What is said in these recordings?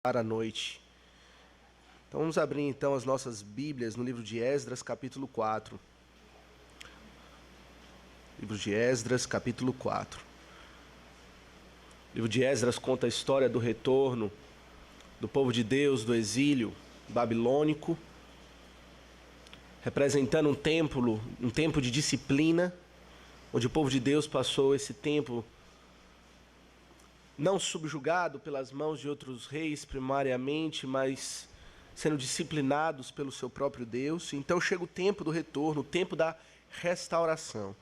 para a noite. Então vamos abrir então as nossas Bíblias no livro de Esdras, capítulo 4. Livro de Esdras, capítulo 4. O livro de Esdras conta a história do retorno do povo de Deus do exílio babilônico, representando um tempo de disciplina, onde o povo de Deus passou esse tempo não subjugado pelas mãos de outros reis primariamente, mas sendo disciplinados pelo seu próprio Deus. Então chega o tempo do retorno, o tempo da restauração.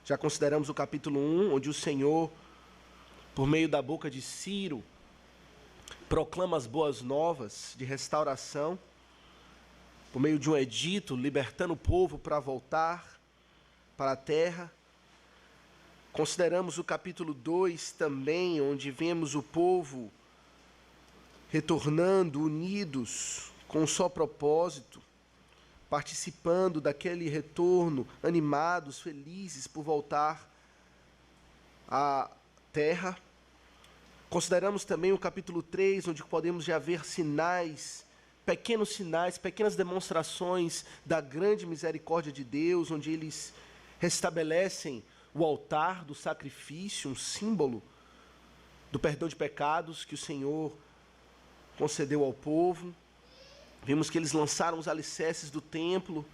Já consideramos o capítulo 1, onde o Senhor, por meio da boca de Ciro, proclama as boas novas de restauração, por meio de um edito, libertando o povo para voltar para a terra. Consideramos o capítulo 2 também, onde vemos o povo retornando, unidos, com um só propósito, participando daquele retorno, animados, felizes por voltar à terra. Consideramos também o capítulo 3, onde podemos já ver sinais, pequenas demonstrações da grande misericórdia de Deus, onde eles restabelecem o altar do sacrifício, um símbolo do perdão de pecados que o Senhor concedeu ao povo. Vimos que eles lançaram os alicerces do templo.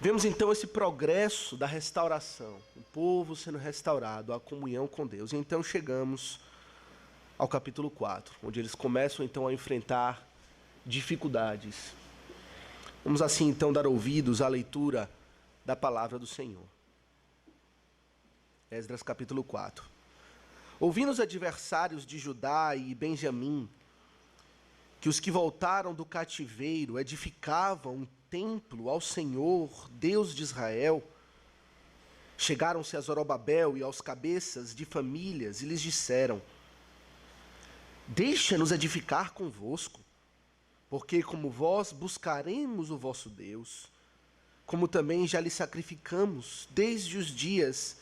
Vemos então esse progresso da restauração, o povo sendo restaurado, a comunhão com Deus. E então chegamos ao capítulo 4, onde eles começam então a enfrentar dificuldades. Vamos assim então dar ouvidos à leitura da palavra do Senhor. Esdras capítulo 4. Ouvindo os adversários de Judá e Benjamim, que os que voltaram do cativeiro edificavam um templo ao Senhor, Deus de Israel, chegaram-se a Zorobabel e aos cabeças de famílias e lhes disseram: deixa-nos edificar convosco, porque como vós buscaremos o vosso Deus, como também já lhe sacrificamos desde os dias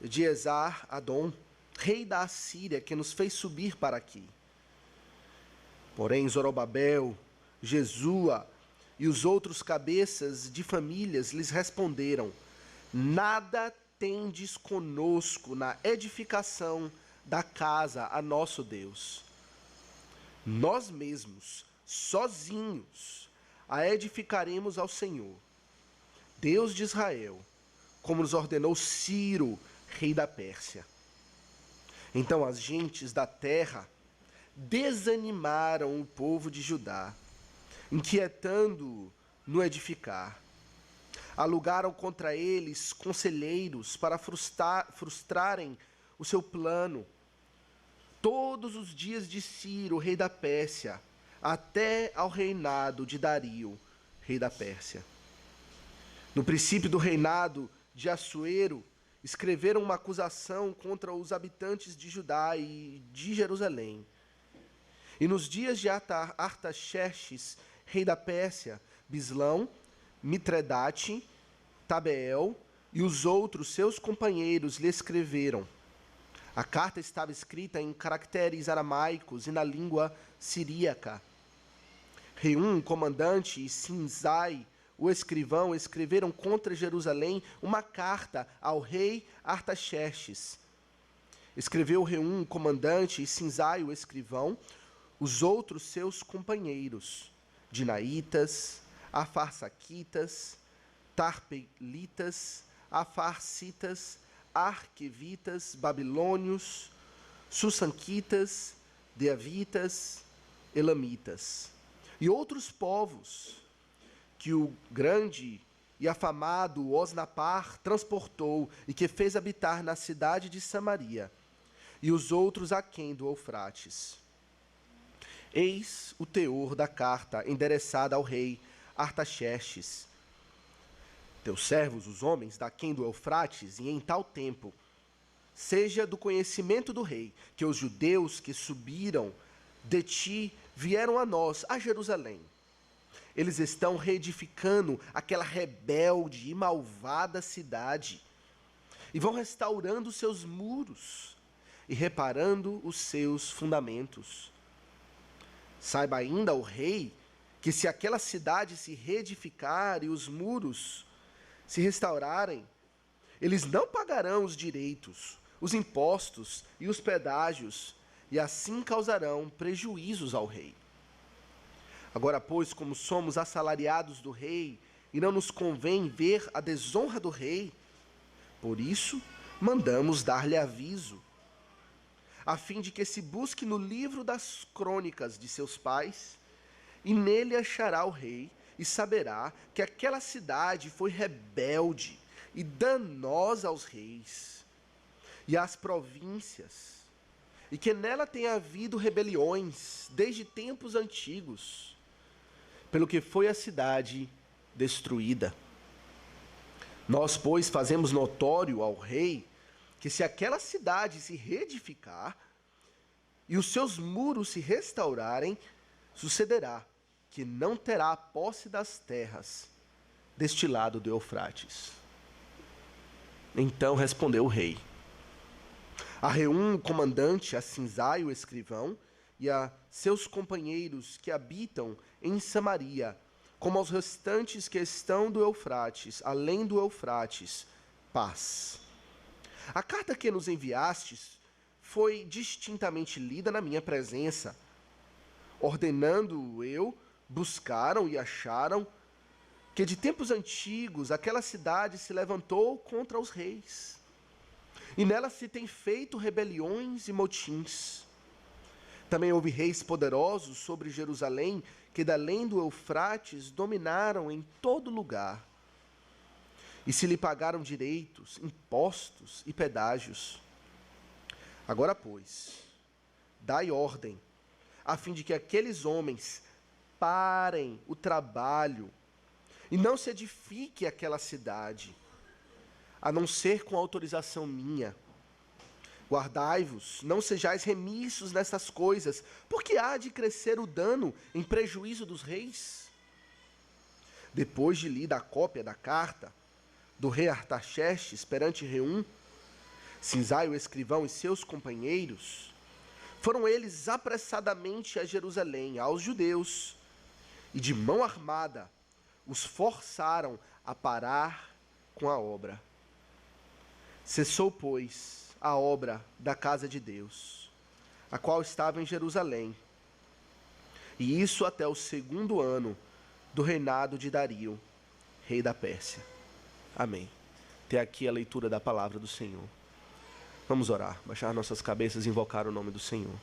de Esar-Adom, rei da Assíria, que nos fez subir para aqui. Porém Zorobabel, Jesua e os outros cabeças de famílias lhes responderam: nada tendes conosco na edificação da casa a nosso Deus. Nós mesmos, sozinhos, a edificaremos ao Senhor, Deus de Israel, como nos ordenou Ciro, rei da Pérsia. Então as gentes da terra desanimaram o povo de Judá, inquietando-o no edificar. Alugaram contra eles conselheiros para frustrarem o seu plano. Todos os dias de Ciro, rei da Pérsia, até ao reinado de Dario, rei da Pérsia. No princípio do reinado de Assuero, escreveram uma acusação contra os habitantes de Judá e de Jerusalém. E nos dias de Artaxerxes, rei da Pérsia, Bislão, Mitredate, Tabeel e os outros seus companheiros lhe escreveram. A carta estava escrita em caracteres aramaicos e na língua siríaca. Reum, comandante, e Sinzai, o escrivão, escreveram contra Jerusalém uma carta ao rei Artaxerxes. Escreveu Reum, o comandante, e Sinzai, o escrivão, os outros seus companheiros, Dinaitas, Afarsaquitas, Tarpelitas, Afarsitas, Arquevitas, Babilônios, Sussanquitas, Deavitas, Elamitas, e outros povos, que o grande e afamado Osnapar transportou e que fez habitar na cidade de Samaria, e os outros aquém do Eufrates. Eis o teor da carta endereçada ao rei Artaxerxes. Teus servos, os homens, daquém do Eufrates, e em tal tempo, seja do conhecimento do rei, que os judeus que subiram de ti vieram a nós, a Jerusalém. Eles estão reedificando aquela rebelde e malvada cidade, e vão restaurando os seus muros e reparando os seus fundamentos. Saiba ainda o rei que se aquela cidade se reedificar e os muros se restaurarem, eles não pagarão os direitos, os impostos e os pedágios, e assim causarão prejuízos ao rei. Agora, pois, como somos assalariados do rei, e não nos convém ver a desonra do rei, por isso mandamos dar-lhe aviso, a fim de que se busque no livro das crônicas de seus pais, e nele achará o rei, e saberá que aquela cidade foi rebelde e danosa aos reis e às províncias, e que nela tem havido rebeliões desde tempos antigos, pelo que foi a cidade destruída. Nós, pois, fazemos notório ao rei que se aquela cidade se reedificar e os seus muros se restaurarem, sucederá que não terá a posse das terras deste lado do Eufrates. Então respondeu o rei: a Reum, o comandante, a Sinzai, o escrivão, e a seus companheiros que habitam em Samaria, como aos restantes que estão do Eufrates, além do Eufrates, paz. A carta que nos enviastes foi distintamente lida na minha presença. Ordenando eu, buscaram e acharam que de tempos antigos aquela cidade se levantou contra os reis, e nela se tem feito rebeliões e motins. Também houve reis poderosos sobre Jerusalém, que da além do Eufrates dominaram em todo lugar, e se lhe pagaram direitos, impostos e pedágios. Agora, pois, dai ordem, a fim de que aqueles homens parem o trabalho e não se edifique aquela cidade, a não ser com autorização minha. Guardai-vos, não sejais remissos nessas coisas, porque há de crescer o dano em prejuízo dos reis. Depois de lida a cópia da carta do rei Artaxerxes perante Reum, Sinzai, o escrivão, e seus companheiros, foram eles apressadamente a Jerusalém, aos judeus, e de mão armada os forçaram a parar com a obra. Cessou, pois, a obra da casa de Deus, a qual estava em Jerusalém, e isso até o 2º ano do reinado de Dario, rei da Pérsia. Amém. Até aqui a leitura da palavra do Senhor. Vamos orar, baixar nossas cabeças e invocar o nome do Senhor.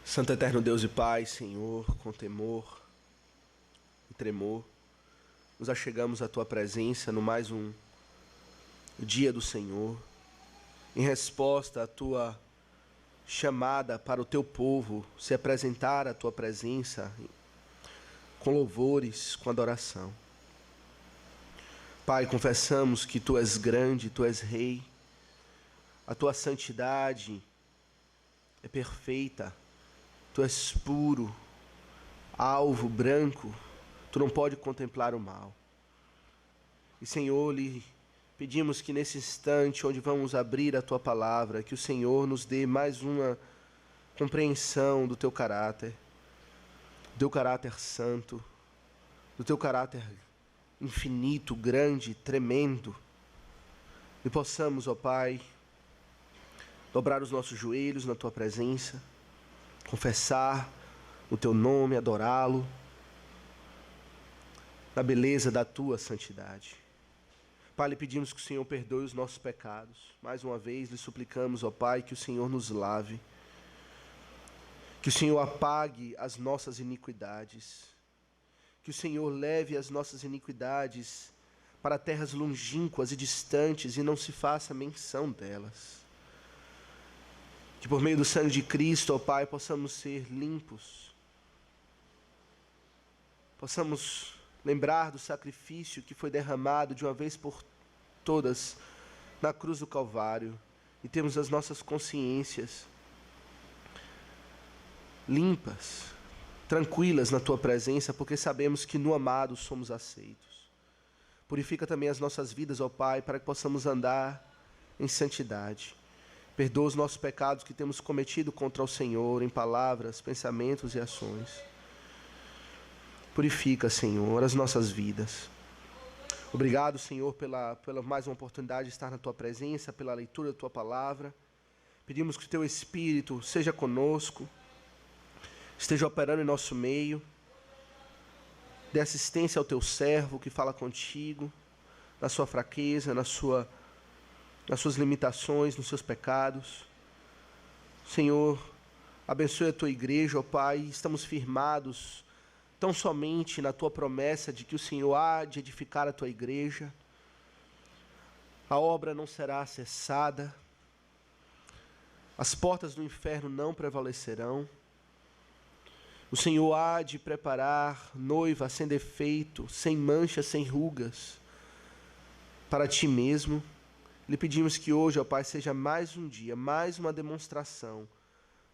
Santo eterno Deus e Pai, Senhor, com temor e tremor, nos achegamos à Tua presença no mais um dia do Senhor, em resposta à Tua chamada para o Teu povo se apresentar à Tua presença com louvores, com adoração. Pai, confessamos que Tu és grande, Tu és Rei, a Tua santidade é perfeita, Tu és puro, alvo, branco, Tu não pode contemplar o mal. E, Senhor, lhe pedimos que nesse instante onde vamos abrir a Tua palavra, que o Senhor nos dê mais uma compreensão do Teu caráter santo, do Teu caráter infinito, grande, tremendo, e possamos, ó Pai, dobrar os nossos joelhos na Tua presença, confessar o Teu nome, adorá-lo, na beleza da Tua santidade. Pai, lhe pedimos que o Senhor perdoe os nossos pecados. Mais uma vez, lhe suplicamos, ó Pai, que o Senhor nos lave, que o Senhor apague as nossas iniquidades, que o Senhor leve as nossas iniquidades para terras longínquas e distantes e não se faça menção delas. Que por meio do sangue de Cristo, ó Pai, possamos ser limpos, possamos lembrar do sacrifício que foi derramado de uma vez por todas na cruz do Calvário e temos as nossas consciências limpas, tranquilas na Tua presença, porque sabemos que no amado somos aceitos. Purifica também as nossas vidas, ó Pai, para que possamos andar em santidade. Perdoa os nossos pecados que temos cometido contra o Senhor, em palavras, pensamentos e ações. Purifica, Senhor, as nossas vidas. Obrigado, Senhor, pela mais uma oportunidade de estar na Tua presença, pela leitura da Tua palavra. Pedimos que o Teu Espírito seja conosco, esteja operando em nosso meio, dê assistência ao Teu servo que fala contigo, na sua fraqueza, nas suas limitações, nos seus pecados. Senhor, abençoe a Tua igreja, ó Pai, estamos firmados tão somente na Tua promessa de que o Senhor há de edificar a Tua igreja. A obra não será cessada, as portas do inferno não prevalecerão. O Senhor há de preparar noiva sem defeito, sem manchas, sem rugas, para Ti mesmo. Lhe pedimos que hoje, ó Pai, seja mais um dia, mais uma demonstração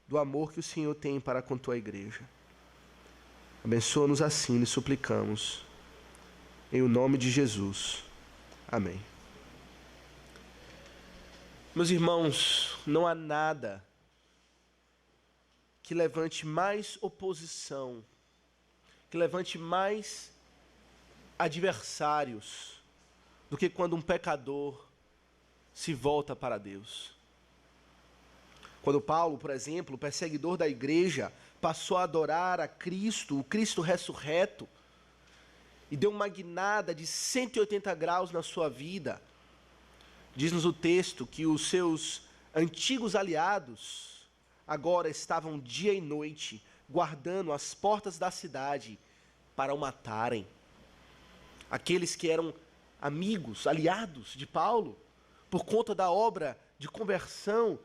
do amor que o Senhor tem para com Tua igreja. Abençoa-nos assim, lhe suplicamos. Em o nome de Jesus. Amém. Meus irmãos, não há nada que levante mais oposição, que levante mais adversários, do que quando um pecador se volta para Deus. Quando Paulo, por exemplo, perseguidor da igreja, passou a adorar a Cristo, o Cristo ressurreto, e deu uma guinada de 180 graus na sua vida, diz-nos o texto que os seus antigos aliados agora estavam dia e noite guardando as portas da cidade para o matarem. Aqueles que eram amigos, aliados de Paulo, por conta da obra de conversão,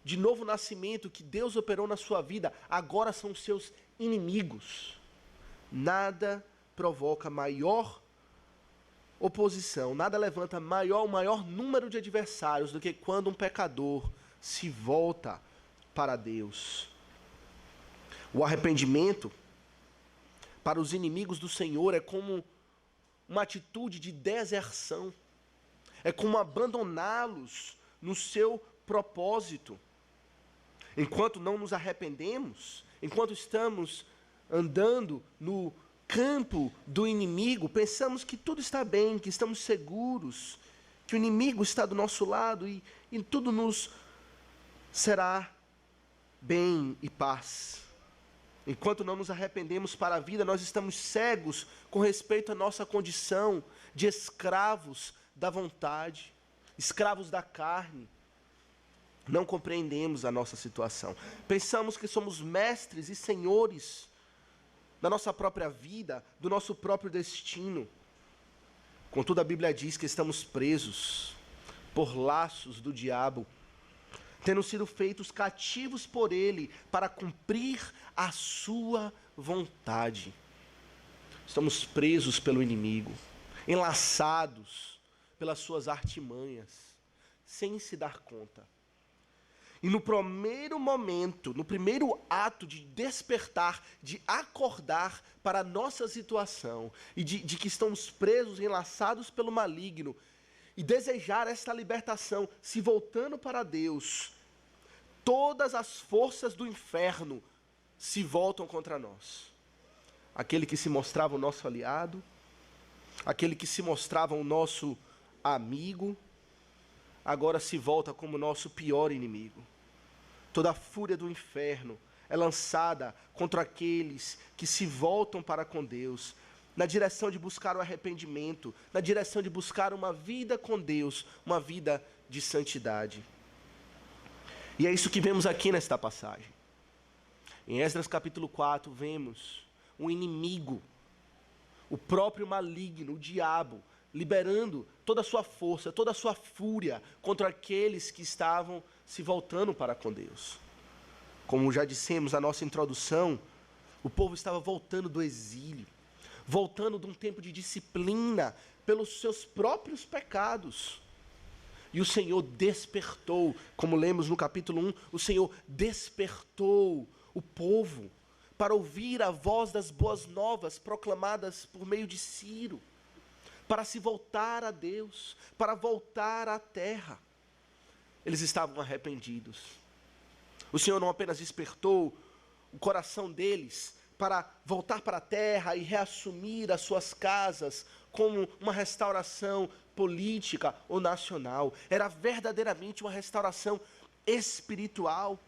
de novo nascimento que Deus operou na sua vida, agora são seus inimigos. Nada provoca maior oposição, nada levanta o maior número de adversários do que quando um pecador se volta para Deus. O arrependimento para os inimigos do Senhor é como uma atitude de deserção, é como abandoná-los no seu propósito. Enquanto não nos arrependemos, enquanto estamos andando no campo do inimigo, pensamos que tudo está bem, que estamos seguros, que o inimigo está do nosso lado e tudo nos será bem e paz. Enquanto não nos arrependemos para a vida, nós estamos cegos com respeito à nossa condição de escravos da vontade, escravos da carne. Não compreendemos a nossa situação. Pensamos que somos mestres e senhores da nossa própria vida, do nosso próprio destino. Contudo, a Bíblia diz que estamos presos por laços do diabo, tendo sido feitos cativos por ele para cumprir a sua vontade. Estamos presos pelo inimigo, enlaçados pelas suas artimanhas, sem se dar conta. E no primeiro momento, no primeiro ato de despertar, de acordar para a nossa situação, e de que estamos presos, enlaçados pelo maligno, e desejar esta libertação, se voltando para Deus, todas as forças do inferno se voltam contra nós. Aquele que se mostrava o nosso aliado, aquele que se mostrava o nosso amigo, agora se volta como nosso pior inimigo. Toda a fúria do inferno é lançada contra aqueles que se voltam para com Deus, na direção de buscar o arrependimento, na direção de buscar uma vida com Deus, uma vida de santidade. E é isso que vemos aqui nesta passagem. Em Esdras capítulo 4, vemos um inimigo, o próprio maligno, o diabo, liberando toda a sua força, toda a sua fúria contra aqueles que estavam se voltando para com Deus. Como já dissemos na nossa introdução, o povo estava voltando do exílio, voltando de um tempo de disciplina pelos seus próprios pecados. E o Senhor despertou, como lemos no capítulo 1, o Senhor despertou o povo para ouvir a voz das boas novas proclamadas por meio de Ciro, para se voltar a Deus, para voltar à terra. Eles estavam arrependidos. O Senhor não apenas despertou o coração deles para voltar para a terra e reassumir as suas casas como uma restauração política ou nacional. Era verdadeiramente uma restauração espiritual.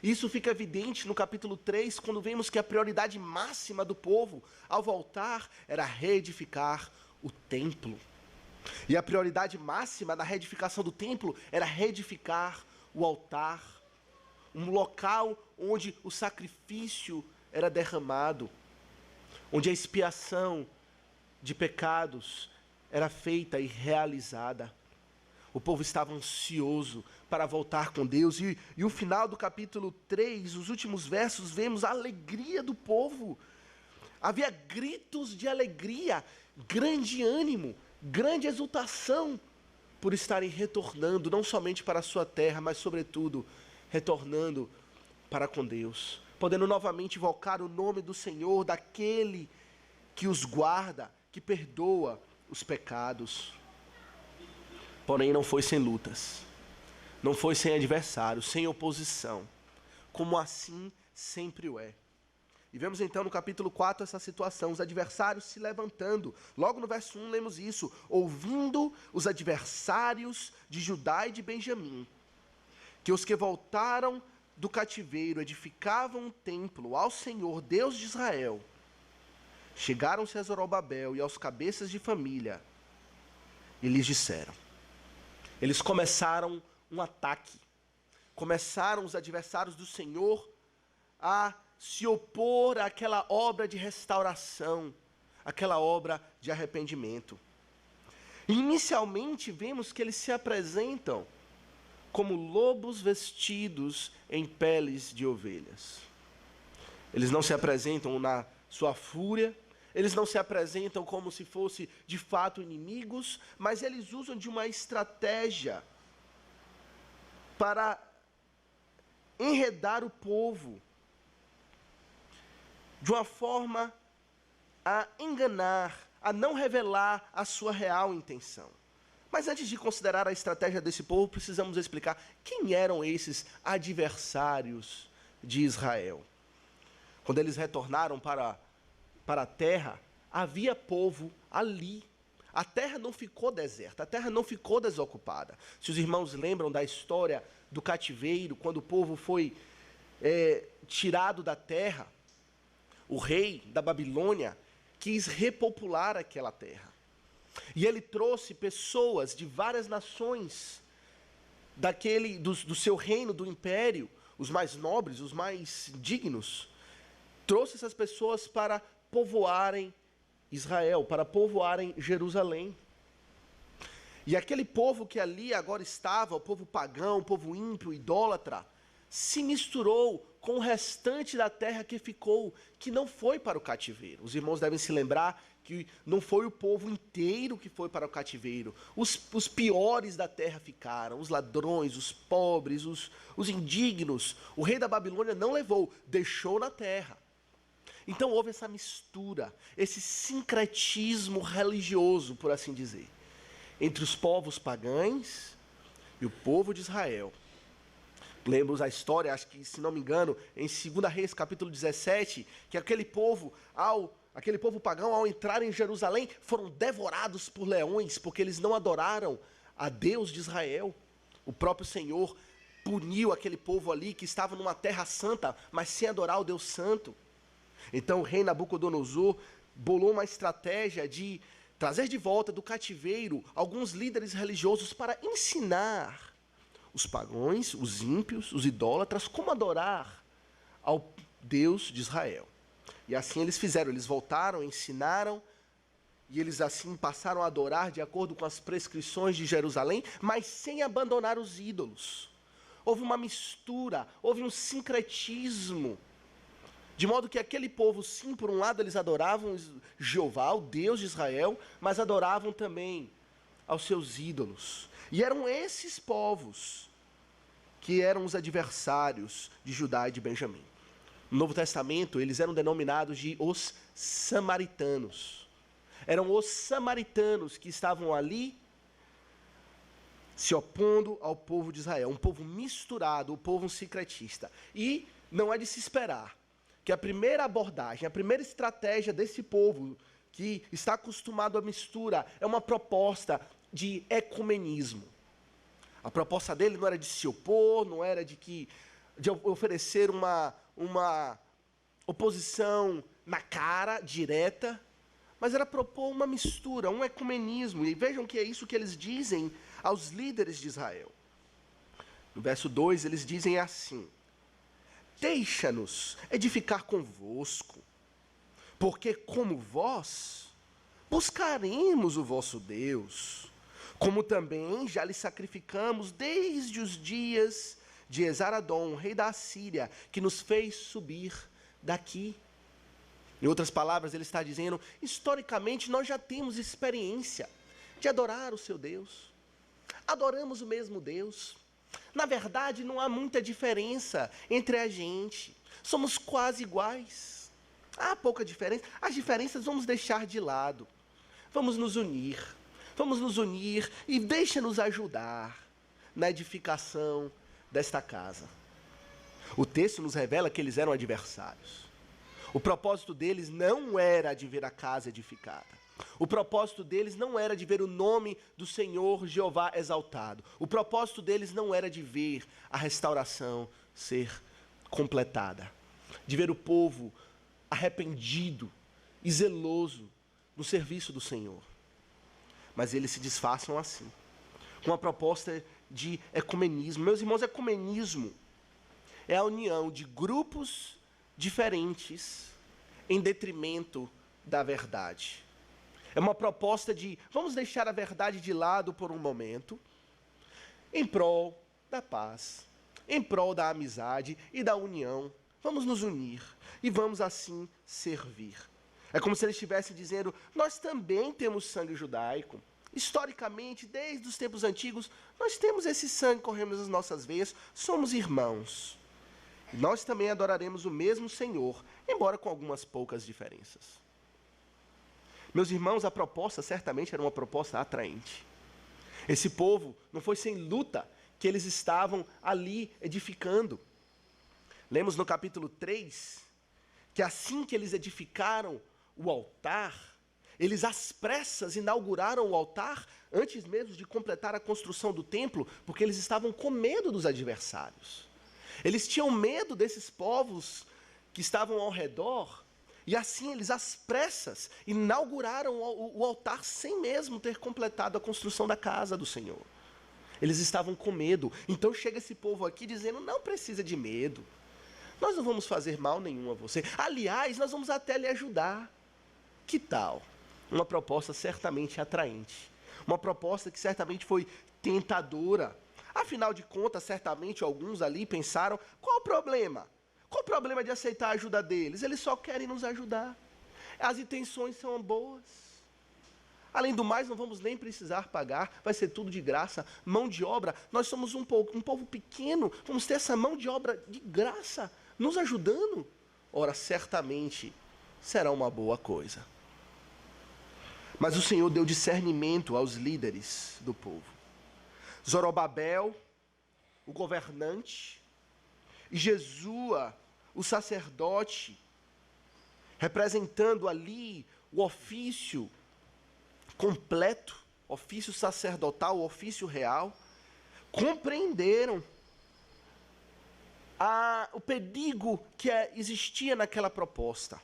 Isso fica evidente no capítulo 3, quando vemos que a prioridade máxima do povo, ao voltar, era reedificar o templo. E a prioridade máxima na reedificação do templo era reedificar o altar, um local onde o sacrifício era derramado, onde a expiação de pecados era feita e realizada. O povo estava ansioso para voltar com Deus. E o final do capítulo 3, os últimos versos, vemos a alegria do povo. Havia gritos de alegria, grande ânimo, grande exultação por estarem retornando, não somente para a sua terra, mas sobretudo retornando para com Deus, podendo novamente invocar o nome do Senhor, daquele que os guarda, que perdoa os pecados. Porém, não foi sem lutas, não foi sem adversários, sem oposição, como assim sempre o é. E vemos então no capítulo 4 essa situação, os adversários se levantando. Logo no verso 1 lemos isso: ouvindo os adversários de Judá e de Benjamim, que os que voltaram do cativeiro edificavam um templo ao Senhor, Deus de Israel, chegaram-se a Zorobabel e aos cabeças de família e lhes disseram. Eles começaram um ataque, começaram os adversários do Senhor a se opor àquela obra de restauração, aquela obra de arrependimento. E inicialmente vemos que eles se apresentam como lobos vestidos em peles de ovelhas. Eles não se apresentam na sua fúria, eles não se apresentam como se fossem de fato inimigos, mas eles usam de uma estratégia para enredar o povo, de uma forma a enganar, a não revelar a sua real intenção. Mas antes de considerar a estratégia desse povo, precisamos explicar quem eram esses adversários de Israel. Quando eles retornaram para a terra, havia povo ali. A terra não ficou deserta, a terra não ficou desocupada. Se os irmãos lembram da história do cativeiro, quando o povo foi tirado da terra, o rei da Babilônia quis repopular aquela terra. E ele trouxe pessoas de várias nações do seu reino, do império, os mais nobres, os mais dignos. Trouxe essas pessoas para povoarem Israel, para povoarem Jerusalém. E aquele povo que ali agora estava, o povo pagão, o povo ímpio, idólatra, se misturou com o restante da terra que ficou, que não foi para o cativeiro. Os irmãos devem se lembrar que não foi o povo inteiro que foi para o cativeiro. Os piores da terra ficaram, os ladrões, os pobres, os indignos. O rei da Babilônia não levou, deixou na terra. Então houve essa mistura, esse sincretismo religioso, por assim dizer, entre os povos pagãos e o povo de Israel. Lemos a história, acho que, se não me engano, em 2 Reis, capítulo 17, que aquele povo pagão, ao entrar em Jerusalém, foram devorados por leões, porque eles não adoraram a Deus de Israel. O próprio Senhor puniu aquele povo ali, que estava numa terra santa, mas sem adorar o Deus santo. Então o rei Nabucodonosor bolou uma estratégia de trazer de volta do cativeiro alguns líderes religiosos para ensinar os pagãos, os ímpios, os idólatras, como adorar ao Deus de Israel. E assim eles fizeram, eles voltaram, ensinaram, e eles assim passaram a adorar de acordo com as prescrições de Jerusalém, mas sem abandonar os ídolos. Houve uma mistura, houve um sincretismo, de modo que aquele povo, sim, por um lado eles adoravam Jeová, o Deus de Israel, mas adoravam também aos seus ídolos. E eram esses povos que eram os adversários de Judá e de Benjamim. No Novo Testamento, eles eram denominados de os samaritanos. Eram os samaritanos que estavam ali se opondo ao povo de Israel, um povo misturado, um povo sincretista. E não é de se esperar que a primeira abordagem, a primeira estratégia desse povo que está acostumado à mistura é uma proposta de ecumenismo. A proposta dele não era de se opor, não era de oferecer uma oposição na cara, direta, mas era propor uma mistura, um ecumenismo. E vejam que é isso que eles dizem aos líderes de Israel. No verso 2, eles dizem assim: deixa-nos edificar convosco, porque como vós, buscaremos o vosso Deus, como também já lhe sacrificamos desde os dias de Esaradom, rei da Assíria, que nos fez subir daqui. Em outras palavras, ele está dizendo, historicamente nós já temos experiência de adorar o seu Deus. Adoramos o mesmo Deus. Na verdade, não há muita diferença entre a gente. Somos quase iguais. Há pouca diferença. As diferenças vamos deixar de lado. Vamos nos unir. Vamos nos unir e deixa-nos ajudar na edificação desta casa. O texto nos revela que eles eram adversários. O propósito deles não era de ver a casa edificada. O propósito deles não era de ver o nome do Senhor Jeová exaltado. O propósito deles não era de ver a restauração ser completada. De ver o povo arrependido e zeloso no serviço do Senhor. Mas eles se disfarçam assim, com a proposta de ecumenismo. Meus irmãos, ecumenismo é a união de grupos diferentes em detrimento da verdade. É uma proposta de, vamos deixar a verdade de lado por um momento, em prol da paz, em prol da amizade e da união. Vamos nos unir e vamos assim servir. É como se eles estivessem dizendo, nós também temos sangue judaico. Historicamente, desde os tempos antigos, nós temos esse sangue correndo nas nossas veias, somos irmãos. Nós também adoraremos o mesmo Senhor, embora com algumas poucas diferenças. Meus irmãos, a proposta certamente era uma proposta atraente. Esse povo não foi sem luta que eles estavam ali edificando. Lemos no capítulo 3, que assim que eles edificaram o altar, eles às pressas inauguraram o altar antes mesmo de completar a construção do templo, porque eles estavam com medo dos adversários. Eles tinham medo desses povos que estavam ao redor, e assim eles às pressas inauguraram o altar sem mesmo ter completado a construção da casa do Senhor. Eles estavam com medo. Então chega esse povo aqui dizendo, não precisa de medo. Nós não vamos fazer mal nenhum a você. Aliás, nós vamos até lhe ajudar. Que tal? Uma proposta certamente atraente. Uma proposta que certamente foi tentadora. Afinal de contas, certamente alguns ali pensaram, qual o problema? Qual o problema de aceitar a ajuda deles? Eles só querem nos ajudar. As intenções são boas. Além do mais, não vamos nem precisar pagar, vai ser tudo de graça. Mão de obra, nós somos um povo pequeno, vamos ter essa mão de obra de graça, nos ajudando. Ora, certamente será uma boa coisa. Mas o Senhor deu discernimento aos líderes do povo. Zorobabel, o governante, e Jesua, o sacerdote, representando ali o ofício completo, ofício sacerdotal, o ofício real, compreenderam o perigo que existia naquela proposta.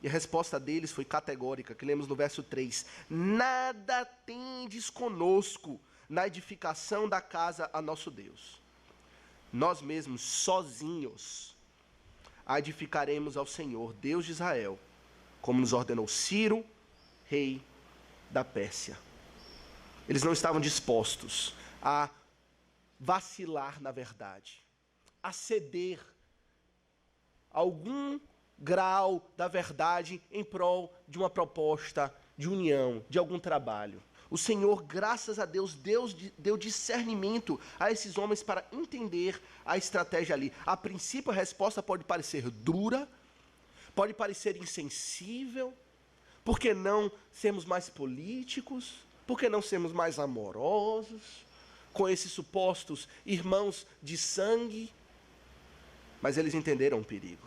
E a resposta deles foi categórica, que lemos no verso 3. Nada tendes conosco na edificação da casa a nosso Deus. Nós mesmos, sozinhos, a edificaremos ao Senhor, Deus de Israel, como nos ordenou Ciro, rei da Pérsia. Eles não estavam dispostos a vacilar na verdade, a ceder algum grau da verdade em prol de uma proposta de união, de algum trabalho. O Senhor, graças a Deus, deu discernimento a esses homens para entender a estratégia ali. A princípio, a resposta pode parecer dura, pode parecer insensível, Por que não sermos mais políticos? Por que não sermos mais amorosos com esses supostos irmãos de sangue? Mas eles entenderam o perigo.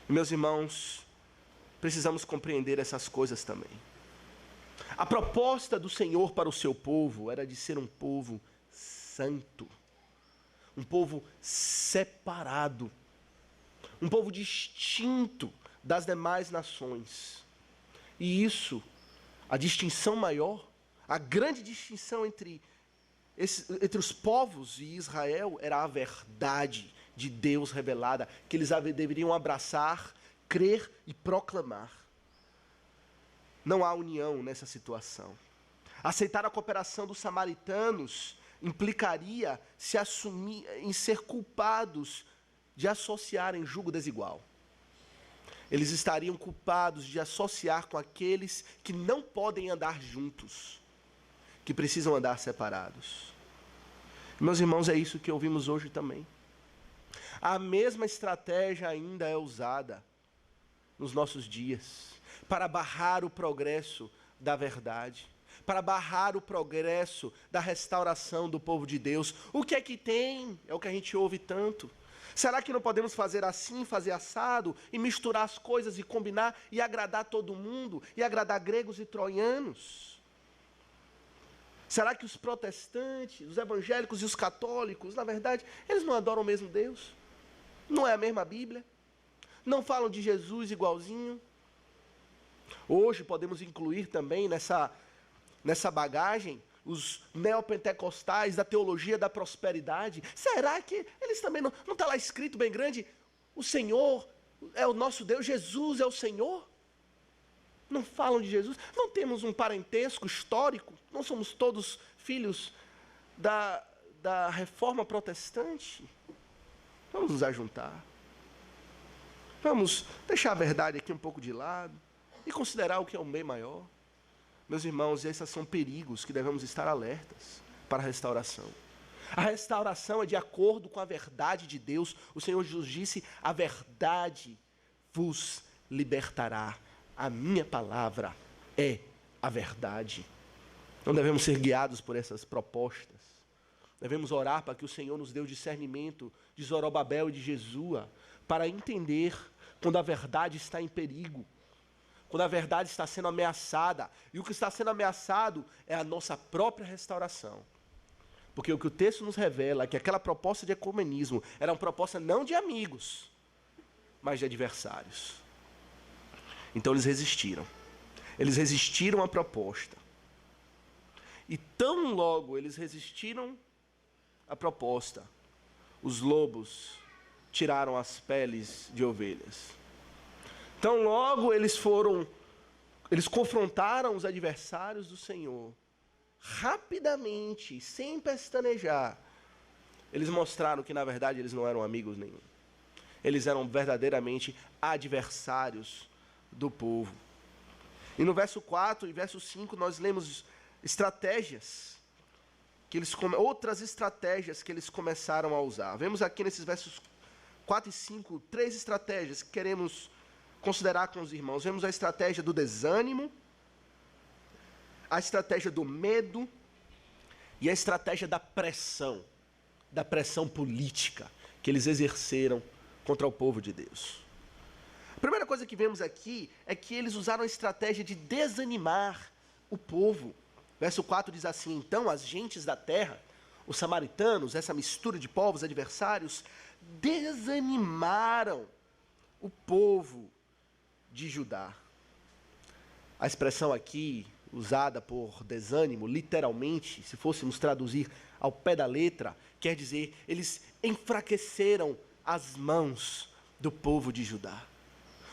E, meus irmãos, precisamos compreender essas coisas também. A proposta do Senhor para o seu povo era de ser um povo santo, um povo separado, um povo distinto das demais nações. E isso, a distinção maior, a grande distinção entre os povos e Israel era a verdade de Deus revelada, que eles deveriam abraçar, crer e proclamar. Não há união nessa situação. Aceitar a cooperação dos samaritanos implicaria se assumir em ser culpados de associarem jugo desigual. Eles estariam culpados de associar com aqueles que não podem andar juntos, que precisam andar separados. Meus irmãos, é isso que ouvimos hoje também. A mesma estratégia ainda é usada nos nossos dias para barrar o progresso da verdade, para barrar o progresso da restauração do povo de Deus. O que é que tem? É o que a gente ouve tanto. Será que não podemos fazer assim, fazer assado, e misturar as coisas e combinar e agradar todo mundo, e agradar gregos e troianos? Será que os protestantes, os evangélicos e os católicos, na verdade, eles não adoram o mesmo Deus? Não é a mesma Bíblia? Não falam de Jesus igualzinho? Hoje podemos incluir também nessa bagagem os neopentecostais da teologia da prosperidade. Será que eles também não está lá escrito bem grande? O Senhor é o nosso Deus, Jesus é o Senhor? Não falam de Jesus? Não temos um parentesco histórico? Não somos todos filhos da reforma protestante? Vamos nos ajuntar. Vamos deixar a verdade aqui um pouco de lado e considerar o que é o bem maior. Meus irmãos, esses são perigos que devemos estar alertas para a restauração. A restauração é de acordo com a verdade de Deus. O Senhor Jesus disse: a verdade vos libertará. A minha palavra é a verdade. Não devemos ser guiados por essas propostas. Devemos orar para que o Senhor nos dê o discernimento de Zorobabel e de Jesua, para entender quando a verdade está em perigo, quando a verdade está sendo ameaçada. E o que está sendo ameaçado é a nossa própria restauração. Porque o que o texto nos revela é que aquela proposta de ecumenismo era uma proposta não de amigos, mas de adversários. Então eles resistiram. Eles resistiram à proposta. E tão logo eles resistiram à proposta, os lobos tiraram as peles de ovelhas. Tão logo eles confrontaram os adversários do Senhor. Rapidamente, sem pestanejar, eles mostraram que na verdade eles não eram amigos nenhum. Eles eram verdadeiramente adversários do povo. E no verso 4 e verso 5 nós lemos outras estratégias que eles começaram a usar. Vemos aqui nesses versos 4 e 5, 3 estratégias que queremos considerar com os irmãos. Vemos a estratégia do desânimo, a estratégia do medo e a estratégia da pressão política que eles exerceram contra o povo de Deus. A primeira coisa que vemos aqui é que eles usaram a estratégia de desanimar o povo. Verso 4 diz assim: então as gentes da terra, os samaritanos, essa mistura de povos adversários, desanimaram o povo de Judá. A expressão aqui, usada por desânimo, literalmente, se fôssemos traduzir ao pé da letra, quer dizer, eles enfraqueceram as mãos do povo de Judá.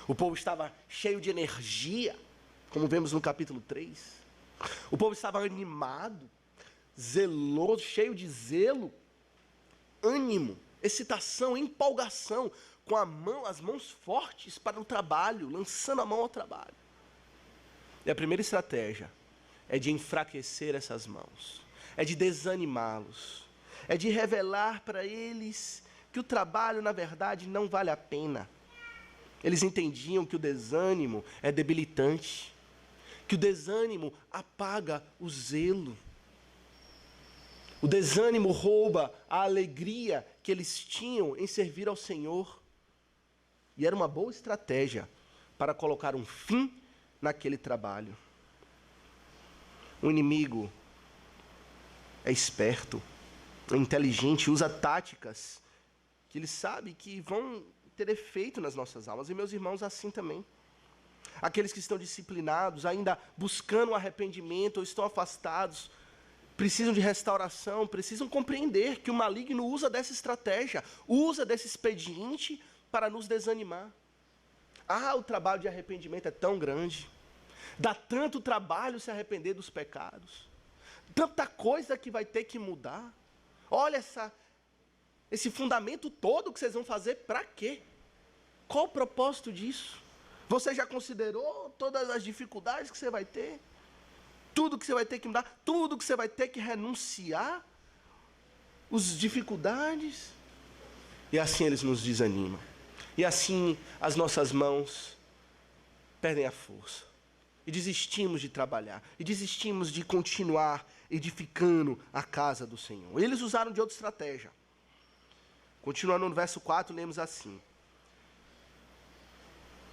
O povo estava cheio de energia, como vemos no capítulo 3. O povo estava animado, zeloso, cheio de zelo, ânimo, excitação, empolgação, com as mãos fortes para o trabalho, lançando a mão ao trabalho. E a primeira estratégia é de enfraquecer essas mãos, é de desanimá-los, é de revelar para eles que o trabalho, na verdade, não vale a pena. Eles entendiam que o desânimo é debilitante. que o desânimo apaga o zelo. O desânimo rouba a alegria que eles tinham em servir ao Senhor. E era uma boa estratégia para colocar um fim naquele trabalho. O inimigo é esperto, é inteligente, usa táticas que ele sabe que vão ter efeito nas nossas almas. E meus irmãos, assim também. Aqueles que estão disciplinados, ainda buscando o arrependimento ou estão afastados, precisam de restauração, precisam compreender que o maligno usa dessa estratégia, usa desse expediente para nos desanimar. O trabalho de arrependimento é tão grande, dá tanto trabalho se arrepender dos pecados, tanta coisa que vai ter que mudar. Olha esse fundamento todo que vocês vão fazer, para quê? Qual o propósito disso? Você já considerou todas as dificuldades que você vai ter? Tudo que você vai ter que mudar? Tudo que você vai ter que renunciar? As dificuldades? E assim eles nos desanimam. E assim as nossas mãos perdem a força. E desistimos de trabalhar. E desistimos de continuar edificando a casa do Senhor. Eles usaram de outra estratégia. Continuando no verso 4, lemos assim: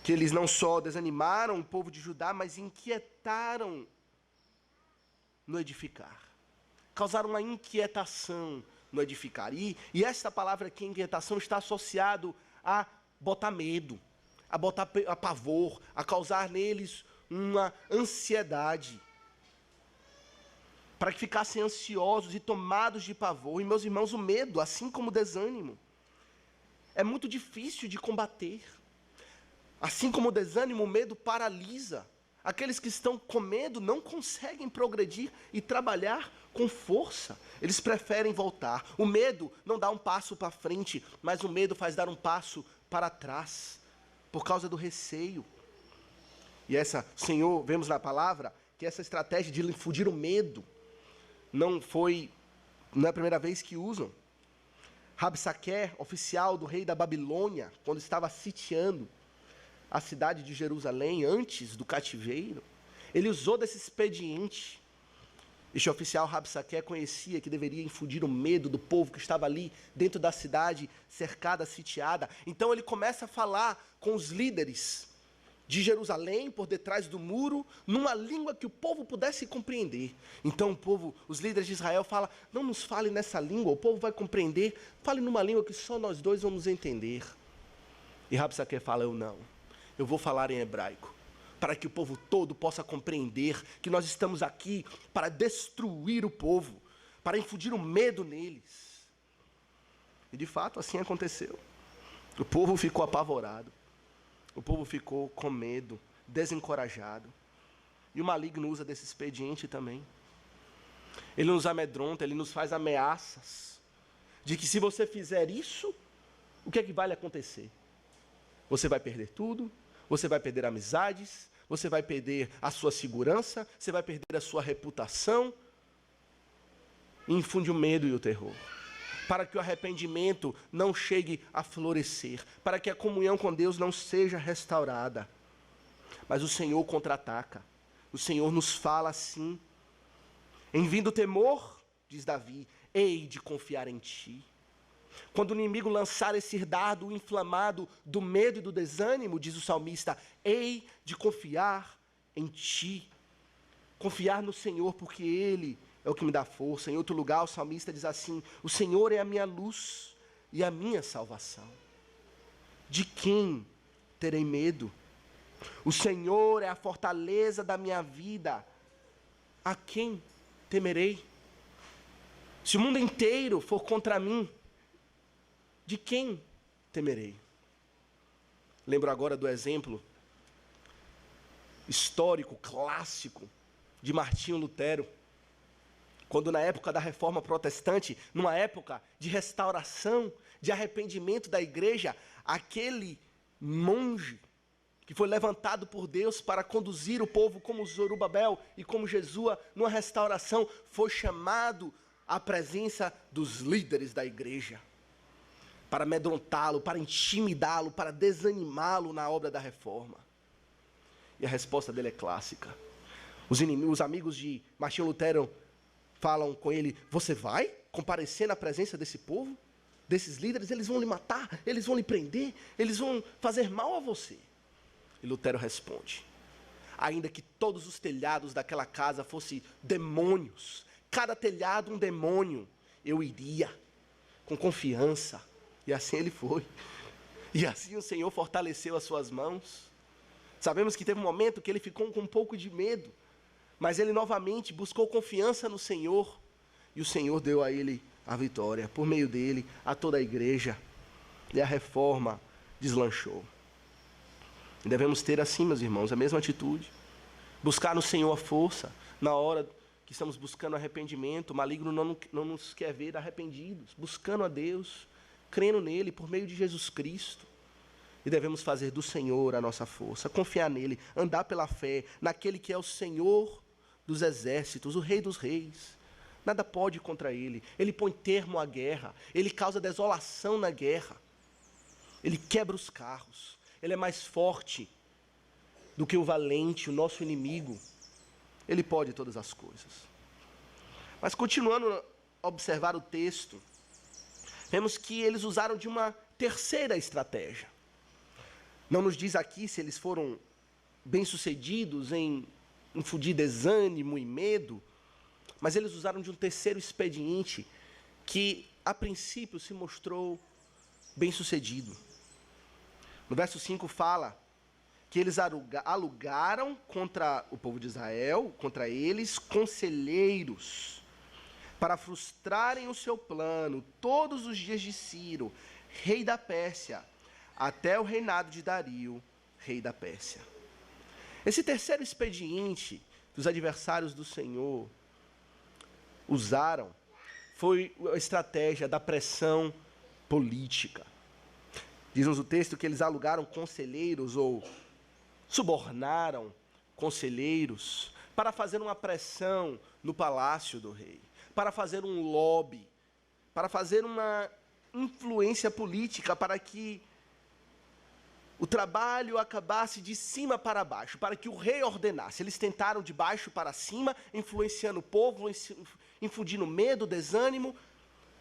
que eles não só desanimaram o povo de Judá, mas inquietaram no edificar. Causaram uma inquietação no edificar. E esta palavra aqui, inquietação, está associado a botar medo, a botar a pavor, a causar neles uma ansiedade, para que ficassem ansiosos e tomados de pavor. E meus irmãos, o medo, assim como o desânimo, é muito difícil de combater. Assim como o desânimo, o medo paralisa. Aqueles que estão com medo não conseguem progredir e trabalhar com força. Eles preferem voltar. O medo não dá um passo para frente, mas o medo faz dar um passo para trás, por causa do receio. E Senhor, vemos na palavra que essa estratégia de infundir o medo não é a primeira vez que usam. Rabsaque, oficial do rei da Babilônia, quando estava sitiando a cidade de Jerusalém, antes do cativeiro, ele usou desse expediente. Este oficial Rabsaque conhecia que deveria infundir o medo do povo que estava ali dentro da cidade, cercada, sitiada. Então ele começa a falar com os líderes de Jerusalém, por detrás do muro, numa língua que o povo pudesse compreender. Então os líderes de Israel falam: não nos fale nessa língua, o povo vai compreender, fale numa língua que só nós dois vamos entender. E Rabsaque fala: eu vou falar em hebraico, para que o povo todo possa compreender que nós estamos aqui para destruir o povo, para infundir o medo neles. E de fato assim aconteceu. O povo ficou apavorado, o povo ficou com medo, desencorajado. E o maligno usa desse expediente também. Ele nos amedronta, ele nos faz ameaças, de que se você fizer isso, o que é que vai lhe acontecer? Você vai perder tudo, você vai perder amizades, você vai perder a sua segurança, você vai perder a sua reputação. E infunde o medo e o terror, para que o arrependimento não chegue a florescer, para que a comunhão com Deus não seja restaurada. Mas o Senhor contra-ataca, o Senhor nos fala assim: em vindo o temor, diz Davi, hei de confiar em ti. Quando o inimigo lançar esse dardo inflamado do medo e do desânimo, diz o salmista, hei de confiar em ti. Confiar no Senhor, porque Ele é o que me dá força. Em outro lugar, o salmista diz assim: o Senhor é a minha luz e a minha salvação. De quem terei medo? O Senhor é a fortaleza da minha vida. A quem temerei? Se o mundo inteiro for contra mim, de quem temerei? Lembro agora do exemplo histórico, clássico, de Martinho Lutero, quando na época da Reforma Protestante, numa época de restauração, de arrependimento da igreja, aquele monge que foi levantado por Deus para conduzir o povo como Zorobabel e como Jesua, numa restauração, foi chamado à presença dos líderes da igreja, para amedrontá-lo, para intimidá-lo, para desanimá-lo na obra da reforma. E a resposta dele é clássica: Os amigos de Martinho Lutero falam com ele: você vai comparecer na presença desse povo, desses líderes? Eles vão lhe matar, eles vão lhe prender, eles vão fazer mal a você. E Lutero responde: ainda que todos os telhados daquela casa fossem demônios, cada telhado um demônio, eu iria com confiança. E assim ele foi. E assim o Senhor fortaleceu as suas mãos. Sabemos que teve um momento que ele ficou com um pouco de medo, mas ele novamente buscou confiança no Senhor, e o Senhor deu a ele a vitória, por meio dele, a toda a igreja, e a reforma deslanchou. E devemos ter assim, meus irmãos, a mesma atitude, buscar no Senhor a força, na hora que estamos buscando arrependimento. O maligno não nos quer ver arrependidos, buscando a Deus, crendo nele, por meio de Jesus Cristo. E devemos fazer do Senhor a nossa força, confiar nele, andar pela fé, naquele que é o Senhor dos exércitos, o Rei dos reis. Nada pode contra ele. Ele põe termo à guerra, ele causa desolação na guerra, ele quebra os carros, ele é mais forte do que o valente, o nosso inimigo. Ele pode todas as coisas. Mas continuando a observar o texto, vemos que eles usaram de uma terceira estratégia. Não nos diz aqui se eles foram bem-sucedidos em infundir desânimo e medo, mas eles usaram de um terceiro expediente que, a princípio, se mostrou bem-sucedido. No verso 5 fala que eles alugaram contra o povo de Israel, contra eles, conselheiros, para frustrarem o seu plano todos os dias de Ciro, rei da Pérsia, até o reinado de Dario, rei da Pérsia. Esse terceiro expediente que os adversários do Senhor usaram foi a estratégia da pressão política. Diz-nos o texto que eles alugaram conselheiros ou subornaram conselheiros para fazer uma pressão no palácio do rei, para fazer um lobby, para fazer uma influência política, para que o trabalho acabasse de cima para baixo, para que o rei ordenasse. Eles tentaram de baixo para cima, influenciando o povo, infundindo medo, desânimo.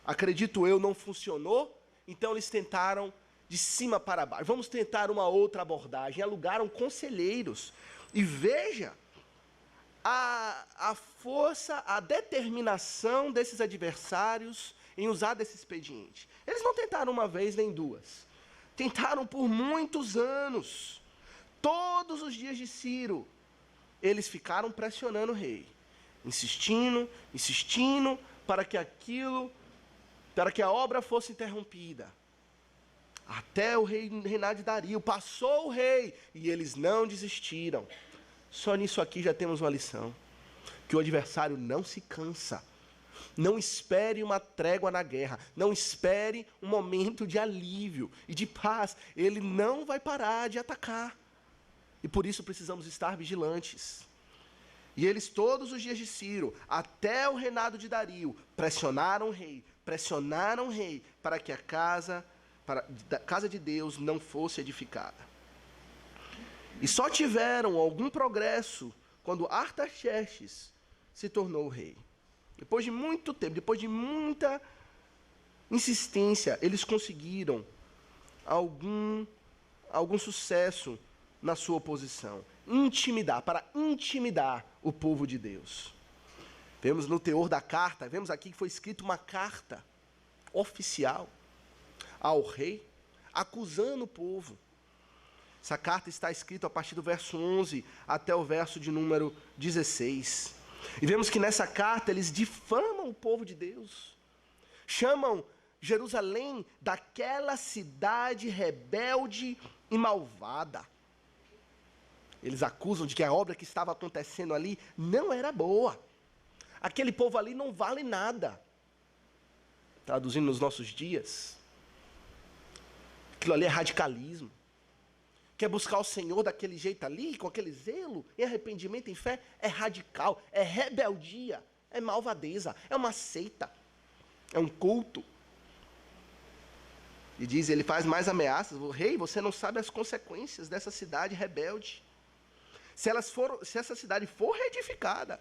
Acredito eu, não funcionou. Então eles tentaram de cima para baixo. Vamos tentar uma outra abordagem. Alugaram conselheiros. E veja a força, a determinação desses adversários em usar desse expediente. Eles não tentaram uma vez nem duas. Tentaram por muitos anos. Todos os dias de Ciro, eles ficaram pressionando o rei, insistindo para que a obra fosse interrompida. Até o reinado de Dario, passou o rei, e eles não desistiram. Só nisso aqui já temos uma lição, que o adversário não se cansa. Não espere uma trégua na guerra, não espere um momento de alívio e de paz. Ele não vai parar de atacar. E por isso precisamos estar vigilantes. E eles todos os dias de Ciro, até o reinado de Dario, pressionaram o rei para que a casa de Deus não fosse edificada. E só tiveram algum progresso quando Artaxerxes se tornou rei. Depois de muito tempo, depois de muita insistência, eles conseguiram algum sucesso na sua oposição. Para intimidar o povo de Deus. Vemos no teor da carta, vemos aqui que foi escrita uma carta oficial ao rei, acusando o povo. Essa carta está escrita a partir do verso 11 até o verso de número 16. E vemos que nessa carta eles difamam o povo de Deus. Chamam Jerusalém daquela cidade rebelde e malvada. Eles acusam de que a obra que estava acontecendo ali não era boa. Aquele povo ali não vale nada. Traduzindo nos nossos dias, aquilo ali é radicalismo. Quer buscar o Senhor daquele jeito ali, com aquele zelo, em arrependimento, em fé, é radical, é rebeldia, é malvadeza, é uma seita, é um culto. E diz, ele faz mais ameaças, o rei, você não sabe as consequências dessa cidade rebelde. Se essa cidade for reedificada,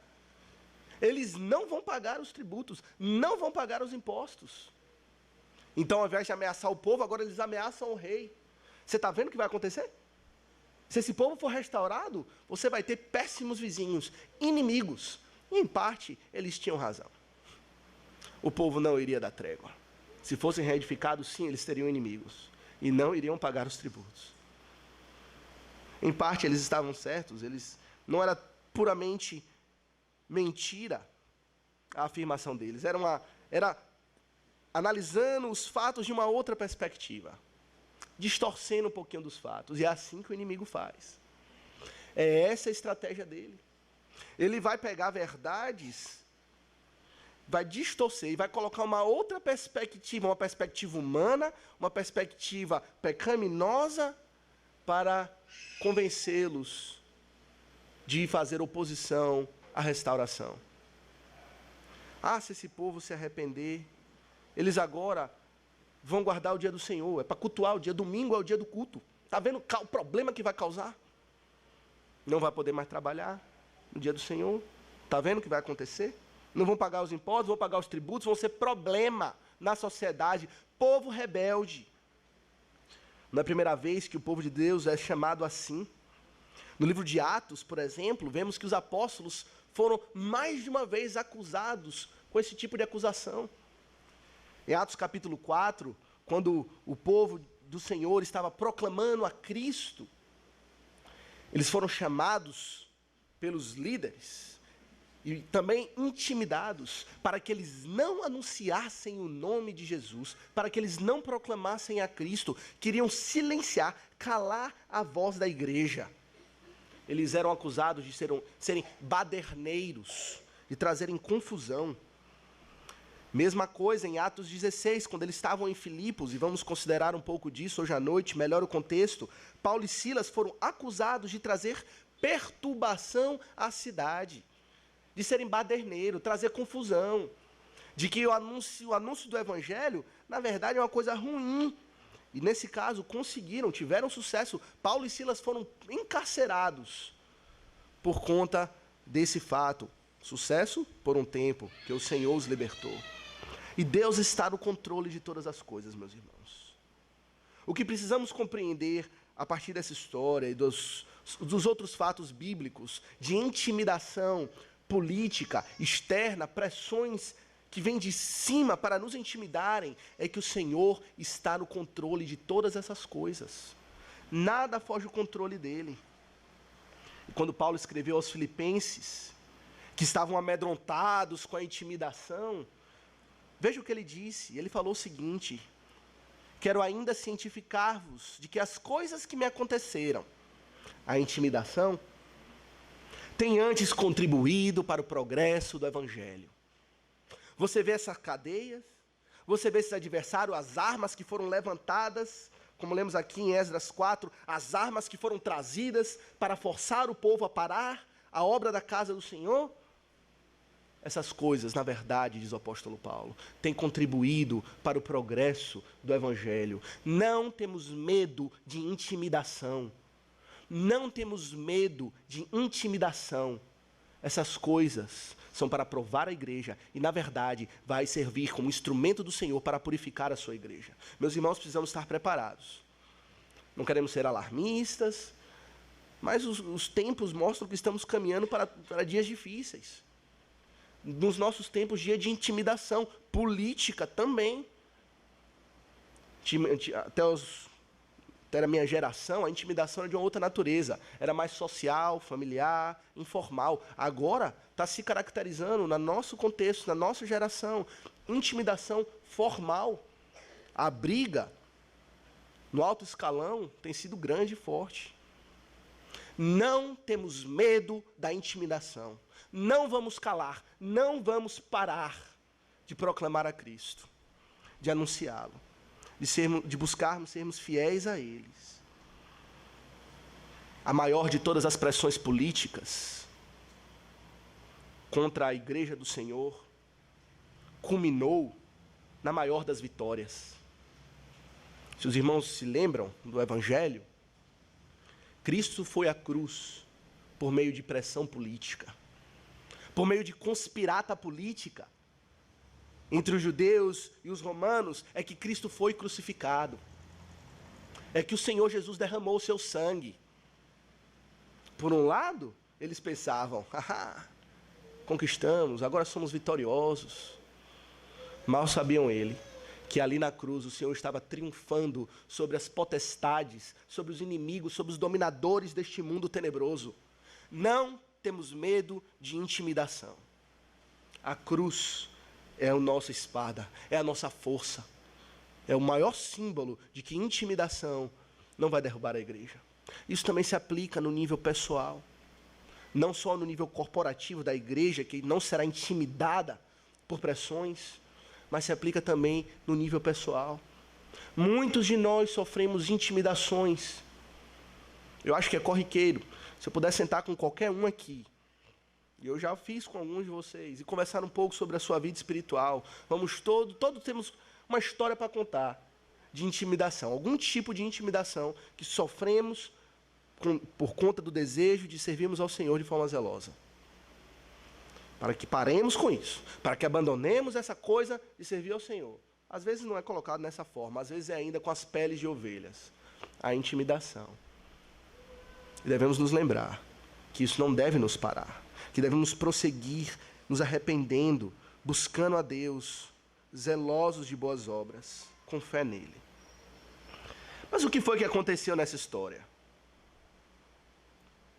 eles não vão pagar os tributos, não vão pagar os impostos. Então, ao invés de ameaçar o povo, agora eles ameaçam o rei. Você está vendo o que vai acontecer? Se esse povo for restaurado, você vai ter péssimos vizinhos, inimigos. E, em parte, eles tinham razão. O povo não iria dar trégua. Se fossem reedificados, sim, eles teriam inimigos. E não iriam pagar os tributos. Em parte, eles estavam certos. Não era puramente mentira a afirmação deles. Era analisando os fatos de uma outra perspectiva, distorcendo um pouquinho dos fatos. E é assim que o inimigo faz. É essa a estratégia dele. Ele vai pegar verdades, vai distorcer e vai colocar uma outra perspectiva, uma perspectiva humana, uma perspectiva pecaminosa, para convencê-los de fazer oposição à restauração. Se esse povo se arrepender, eles agora vão guardar o dia do Senhor. É para cultuar o dia. Domingo é o dia do culto. Está vendo o problema que vai causar? Não vai poder mais trabalhar no dia do Senhor. Está vendo o que vai acontecer? Não vão pagar os impostos, vão pagar os tributos, vão ser problema na sociedade. Povo rebelde. Não é a primeira vez que o povo de Deus é chamado assim. No livro de Atos, por exemplo, vemos que os apóstolos foram mais de uma vez acusados com esse tipo de acusação. Em Atos capítulo 4, quando o povo do Senhor estava proclamando a Cristo, eles foram chamados pelos líderes e também intimidados para que eles não anunciassem o nome de Jesus, para que eles não proclamassem a Cristo. Queriam silenciar, calar a voz da igreja. Eles eram acusados de serem baderneiros, de trazerem confusão. Mesma coisa em Atos 16, quando eles estavam em Filipos, e vamos considerar um pouco disso hoje à noite, melhor o contexto. Paulo e Silas foram acusados de trazer perturbação à cidade, de serem baderneiros, trazer confusão, de que o anúncio do evangelho, na verdade, é uma coisa ruim. E nesse caso, tiveram sucesso. Paulo e Silas foram encarcerados por conta desse fato. Sucesso por um tempo, que o Senhor os libertou. E Deus está no controle de todas as coisas, meus irmãos. O que precisamos compreender a partir dessa história e dos outros fatos bíblicos de intimidação política, externa, pressões que vêm de cima para nos intimidarem, é que o Senhor está no controle de todas essas coisas. Nada foge do controle dele. E quando Paulo escreveu aos Filipenses, que estavam amedrontados com a intimidação, veja o que ele disse. Ele falou o seguinte: quero ainda cientificar-vos de que as coisas que me aconteceram, a intimidação, têm antes contribuído para o progresso do evangelho. Você vê essas cadeias, você vê esses adversários, as armas que foram levantadas, como lemos aqui em Esdras 4, as armas que foram trazidas para forçar o povo a parar a obra da casa do Senhor. Essas coisas, na verdade, diz o apóstolo Paulo, têm contribuído para o progresso do evangelho. Não temos medo de intimidação. Não temos medo de intimidação. Essas coisas são para provar a igreja e, na verdade, vai servir como instrumento do Senhor para purificar a sua igreja. Meus irmãos, precisamos estar preparados. Não queremos ser alarmistas, mas os tempos mostram que estamos caminhando para dias difíceis. Nos nossos tempos, dia de intimidação política também. Até a minha geração, a intimidação era de uma outra natureza. Era mais social, familiar, informal. Agora, está se caracterizando, no nosso contexto, na nossa geração, intimidação formal. A briga, no alto escalão, tem sido grande e forte. Não temos medo da intimidação. Não vamos calar, não vamos parar de proclamar a Cristo, de anunciá-lo, de buscarmos sermos fiéis a eles. A maior de todas as pressões políticas contra a igreja do Senhor culminou na maior das vitórias. Se os irmãos se lembram do Evangelho, Cristo foi à cruz por meio de pressão política, por meio de conspirata política entre os judeus e os romanos, é que Cristo foi crucificado. É que o Senhor Jesus derramou o seu sangue. Por um lado, eles pensavam, conquistamos, agora somos vitoriosos. Mal sabiam ele que ali na cruz o Senhor estava triunfando sobre as potestades, sobre os inimigos, sobre os dominadores deste mundo tenebroso. Não temos medo de intimidação. A cruz é a nossa espada, é a nossa força. É o maior símbolo de que intimidação não vai derrubar a igreja. Isso também se aplica no nível pessoal. Não só no nível corporativo da igreja, que não será intimidada por pressões, mas se aplica também no nível pessoal. Muitos de nós sofremos intimidações. Eu acho que é corriqueiro. Se eu puder sentar com qualquer um aqui, e eu já fiz com alguns de vocês, e conversar um pouco sobre a sua vida espiritual, todos temos uma história para contar de intimidação, algum tipo de intimidação que sofremos por conta do desejo de servirmos ao Senhor de forma zelosa. Para que paremos com isso, para que abandonemos essa coisa de servir ao Senhor. Às vezes não é colocado dessa forma, às vezes é ainda com as peles de ovelhas, a intimidação. E devemos nos lembrar que isso não deve nos parar, que devemos prosseguir, nos arrependendo, buscando a Deus, zelosos de boas obras, com fé nele. Mas o que foi que aconteceu nessa história?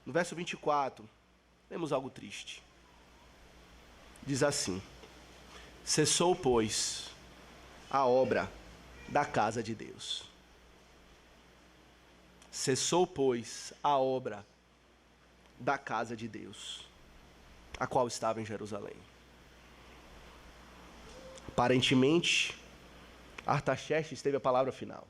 No verso 24, temos algo triste. Diz assim: cessou, pois, a obra da casa de Deus. Cessou, pois, a obra da casa de Deus, a qual estava em Jerusalém. Aparentemente, Artaxerxes teve a palavra final.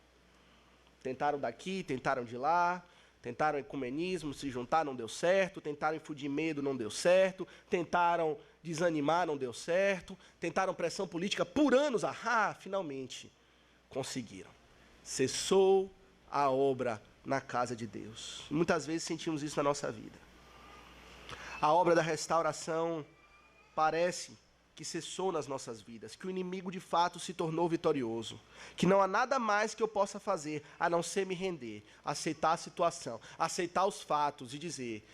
Tentaram daqui, tentaram de lá, tentaram ecumenismo, se juntar, não deu certo, tentaram infundir medo, não deu certo, tentaram desanimar, não deu certo, tentaram pressão política por anos, finalmente conseguiram. Cessou a obra na casa de Deus. Muitas vezes sentimos isso na nossa vida. A obra da restauração parece que cessou nas nossas vidas, que o inimigo de fato se tornou vitorioso, que não há nada mais que eu possa fazer a não ser me render, aceitar a situação, aceitar os fatos e dizer,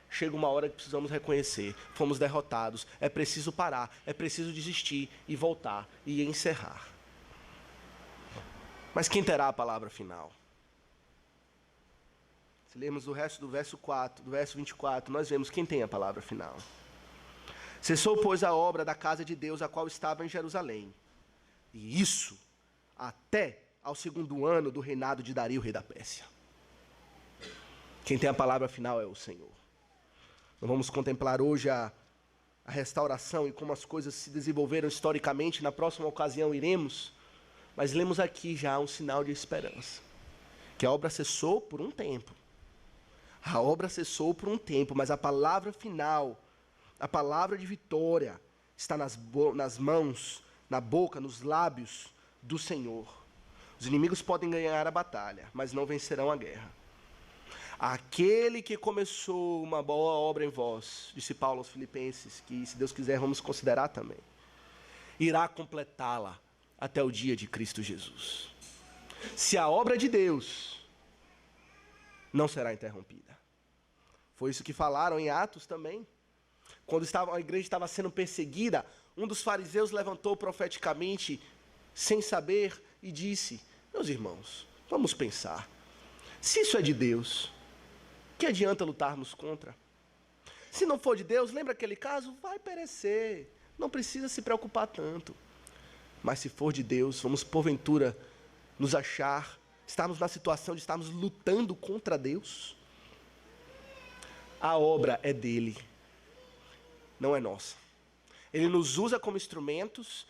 chega uma hora que precisamos reconhecer, fomos derrotados, é preciso parar, é preciso desistir e voltar e encerrar. Mas quem terá a palavra final? Se lermos o resto do verso 4, do verso 24, nós vemos quem tem a palavra final. Cessou, pois, a obra da casa de Deus, a qual estava em Jerusalém. E isso até ao 2º ano do reinado de Dario, rei da Pérsia. Quem tem a palavra final é o Senhor. Nós vamos contemplar hoje a restauração e como as coisas se desenvolveram historicamente. Na próxima ocasião iremos, mas lemos aqui já um sinal de esperança. Que a obra cessou por um tempo. A obra cessou por um tempo, mas a palavra final, a palavra de vitória, está nas mãos, na boca, nos lábios do Senhor. Os inimigos podem ganhar a batalha, mas não vencerão a guerra. Aquele que começou uma boa obra em vós, disse Paulo aos Filipenses, que se Deus quiser vamos considerar também, irá completá-la até o dia de Cristo Jesus. Se a obra de Deus não será interrompida. Foi isso que falaram em Atos também. Quando a igreja estava sendo perseguida, um dos fariseus levantou profeticamente, sem saber, e disse, meus irmãos, vamos pensar, se isso é de Deus, que adianta lutarmos contra? Se não for de Deus, lembra aquele caso? Vai perecer, não precisa se preocupar tanto. Mas se for de Deus, vamos porventura nos achar, estarmos na situação de estarmos lutando contra Deus? A obra é dele, não é nossa. Ele nos usa como instrumentos,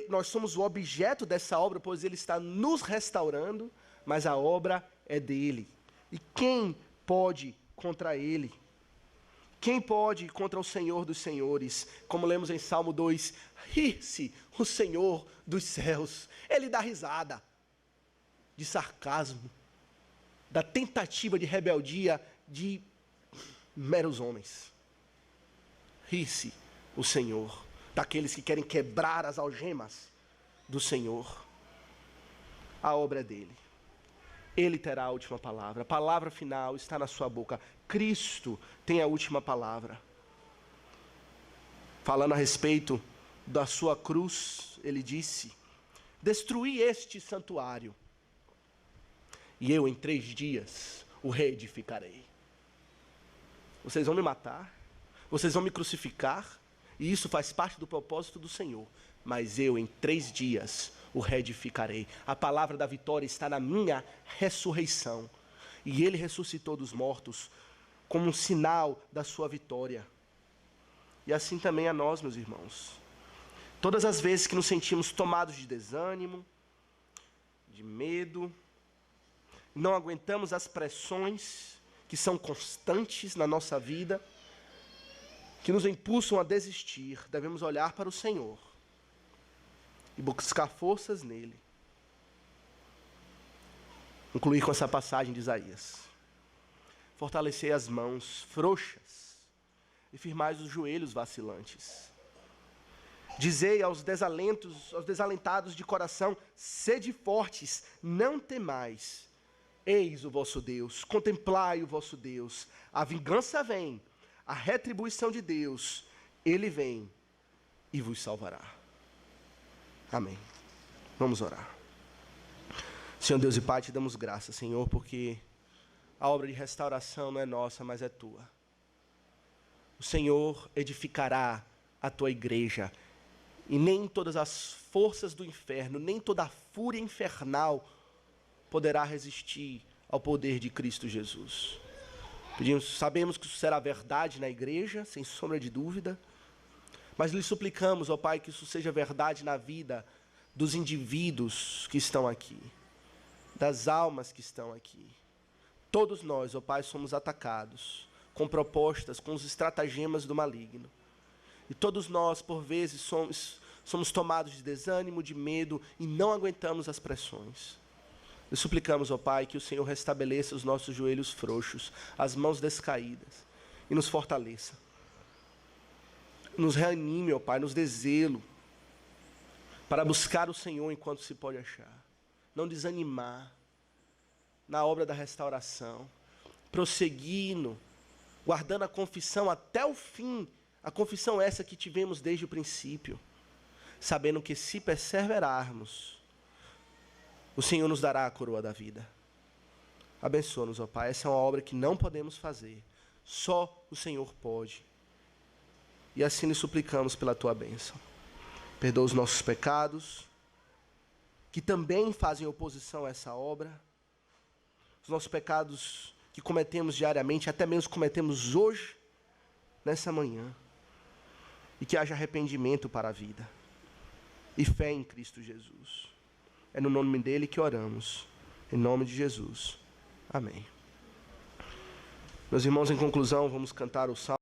nós somos o objeto dessa obra, pois ele está nos restaurando, mas a obra é dele. E quem pode contra ele? Quem pode ir contra o Senhor dos Senhores? Como lemos em Salmo 2, ri-se o Senhor dos céus. Ele dá risada de sarcasmo, da tentativa de rebeldia, de meros homens. Ri-se o Senhor daqueles que querem quebrar as algemas do Senhor. A obra é dele. Ele terá a última palavra. A palavra final está na sua boca. Cristo tem a última palavra. Falando a respeito da sua cruz, ele disse: destruí este santuário, e eu em 3 dias o reedificarei. Vocês vão me matar, vocês vão me crucificar, e isso faz parte do propósito do Senhor, mas eu em 3 dias o reedificarei. A palavra da vitória está na minha ressurreição, e ele ressuscitou dos mortos como um sinal da sua vitória. E assim também a nós, meus irmãos. Todas as vezes que nos sentimos tomados de desânimo, de medo, não aguentamos as pressões que são constantes na nossa vida, que nos impulsam a desistir, devemos olhar para o Senhor e buscar forças nele. Concluir com essa passagem de Isaías. Fortalecei as mãos frouxas e firmais os joelhos vacilantes. Dizei aos desalentados de coração: sede fortes, não temais. Eis o vosso Deus, contemplai o vosso Deus. A vingança vem, a retribuição de Deus, ele vem e vos salvará. Amém. Vamos orar. Senhor Deus e Pai, te damos graça, Senhor, porque a obra de restauração não é nossa, mas é tua. O Senhor edificará a tua igreja, e nem todas as forças do inferno, nem toda a fúria infernal poderá resistir ao poder de Cristo Jesus. Sabemos que isso será verdade na igreja, sem sombra de dúvida, mas lhe suplicamos, ó Pai, que isso seja verdade na vida dos indivíduos que estão aqui, das almas que estão aqui. Todos nós, ó Pai, somos atacados com propostas, com os estratagemas do maligno. E todos nós, por vezes, somos tomados de desânimo, de medo, e não aguentamos as pressões. Lhe suplicamos, ó Pai, que o Senhor restabeleça os nossos joelhos frouxos, as mãos descaídas, e nos fortaleça. Nos reanime, ó Pai, nos dê zelo para buscar o Senhor enquanto se pode achar. Não desanimar na obra da restauração, prosseguindo, guardando a confissão até o fim, a confissão essa que tivemos desde o princípio, sabendo que se perseverarmos, o Senhor nos dará a coroa da vida. Abençoa-nos, ó Pai, essa é uma obra que não podemos fazer, só o Senhor pode. E assim lhe suplicamos pela tua bênção. Perdoa os nossos pecados, que também fazem oposição a essa obra, os nossos pecados que cometemos diariamente, até mesmo cometemos hoje, nessa manhã, e que haja arrependimento para a vida, e fé em Cristo Jesus. É no nome dele que oramos, em nome de Jesus. Amém. Meus irmãos, em conclusão, vamos cantar o salmo.